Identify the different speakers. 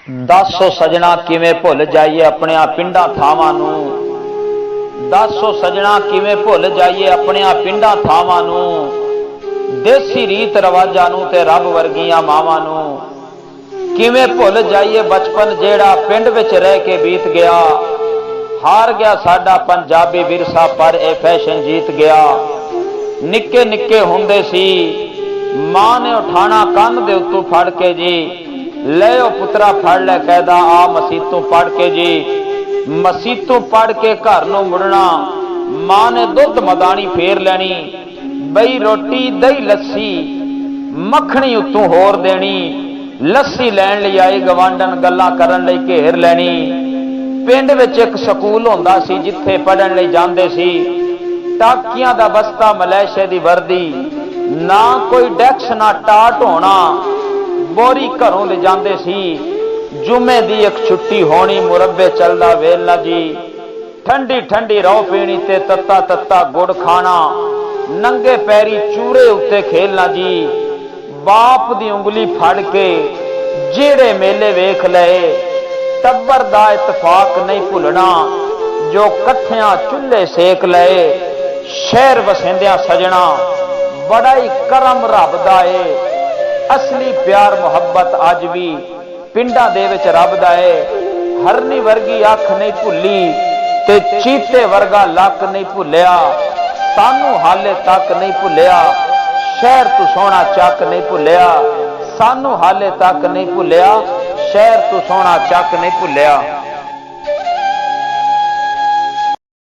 Speaker 1: दसो सजना किवें भुल जाइए अपने पिंडां थावां नूं। दसो सजना किवें भुल जाइए अपने पिंडां थावां नूं। देसी रीत रवाजां नूं ते रब वर्गियां मावां नूं। किवें भुल जाइए बचपन जेड़ा पिंड विच रह के बीत गया। हार गया साडा पंजाबी विरसा पर ए फैशन जीत गया। निक्के निक्के हुंदे सी मां ने उठाना कंध दे उत्तों फड़ के जी, ले पुत्रा फड़ ले कैदा आ मसीतों पढ़ के जी। मसीतों पढ़ के घर नूं मुड़ना, मां ने दुध मदानी फेर लैनी, बई रोटी दही लस्सी मखणी उत्तों होर देनी। लस्सी लैण लई आई गवांढण गल्लां करन लई घेर लैनी। पिंड विच एक स्कूल हुंदा सी जिथे पढ़न लई जांदे सी। टाकियां दा बस्ता मलैशे दी वर्दी, ना कोई डैक्स ना टाट होना। बोरी घरों ले जांदे सी, जुमे दी एक छुट्टी होनी मुरब्बे चलदा वेलना जी। ठंडी ठंडी रौ पीनी ते तत्ता तत्ता गुड़ खाना, नंगे पैरी चूरे उत्ते खेलना जी। बाप दी उंगली फड़ के जेड़े मेले वेख लए, टब्बर दा इतफाक नहीं भुलना जो कट्ठियां चुल्हे सेक लए। शहर वसेंदियां सजना बड़ा ही करम रब दा है, असली प्यार मुहब्बत अज भी पिंडां दे विच रब दा है। हरनी वर्गी अख नहीं भुली ते चीते वर्गा लक नहीं भुलिया, सानू हाले तक नहीं भुलिया। शहर तू सोहना चक नहीं भुलिया, सानू हाले तक नहीं भुलिया। शहर तू सोहना चक नहीं भुलिया।